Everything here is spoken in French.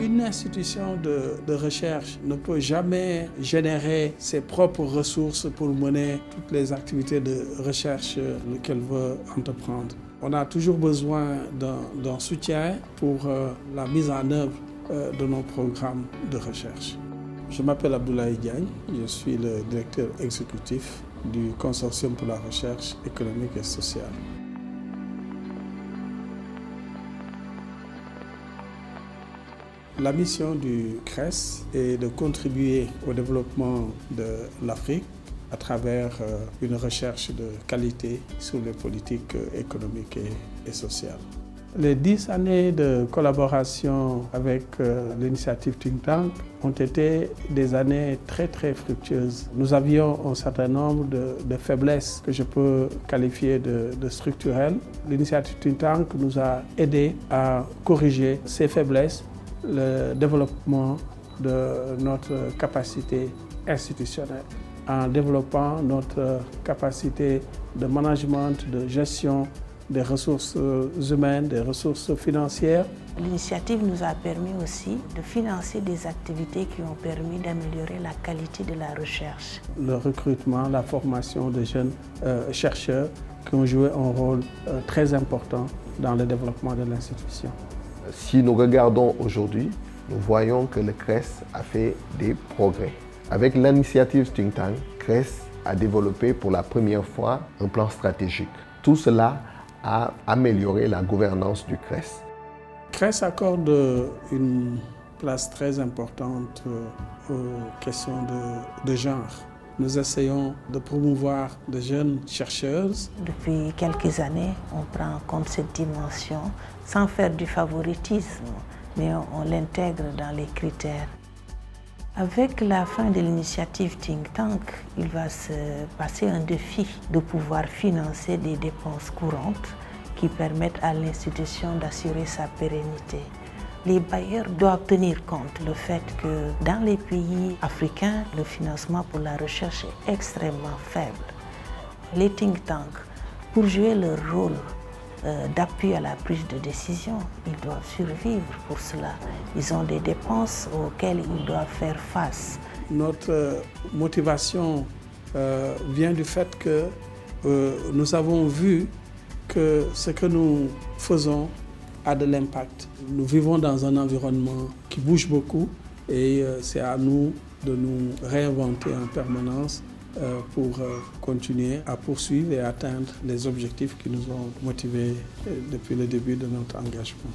Une institution de recherche ne peut jamais générer ses propres ressources pour mener toutes les activités de recherche qu'elle veut entreprendre. On a toujours besoin d'un soutien pour la mise en œuvre de nos programmes de recherche. Je m'appelle Abdoulaye Diagne, je suis le directeur exécutif du Consortium pour la recherche économique et sociale. La mission du CRES est de contribuer au développement de l'Afrique à travers une recherche de qualité sur les politiques économiques et sociales. Les 10 années de collaboration avec l'initiative Think Tank ont été des années très fructueuses. Nous avions un certain nombre de faiblesses que je peux qualifier de structurelles. L'initiative Think Tank nous a aidés à corriger ces faiblesses, le développement de notre capacité institutionnelle, en développant notre capacité de management, de gestion des ressources humaines, des ressources financières. L'initiative nous a permis aussi de financer des activités qui ont permis d'améliorer la qualité de la recherche. Le recrutement, la formation de jeunes chercheurs qui ont joué un rôle très important dans le développement de l'institution. Si nous regardons aujourd'hui, nous voyons que le CRES a fait des progrès. Avec l'initiative Think Tank, CRES a développé pour la première fois un plan stratégique. Tout cela a amélioré la gouvernance du CRES. CRES accorde une place très importante aux questions de genre. Nous essayons de promouvoir de jeunes chercheuses. Depuis quelques années, on prend en compte cette dimension sans faire du favoritisme, mais on l'intègre dans les critères. Avec la fin de l'initiative Think Tank, il va se passer un défi de pouvoir financer des dépenses courantes qui permettent à l'institution d'assurer sa pérennité. Les bailleurs doivent tenir compte du fait que dans les pays africains, le financement pour la recherche est extrêmement faible. Les think tanks, pour jouer leur rôle d'appui à la prise de décision, ils doivent survivre pour cela. Ils ont des dépenses auxquelles ils doivent faire face. Notre motivation vient du fait que nous avons vu que ce que nous faisons a de l'impact. Nous vivons dans un environnement qui bouge beaucoup et c'est à nous de nous réinventer en permanence pour continuer à poursuivre et atteindre les objectifs qui nous ont motivés depuis le début de notre engagement.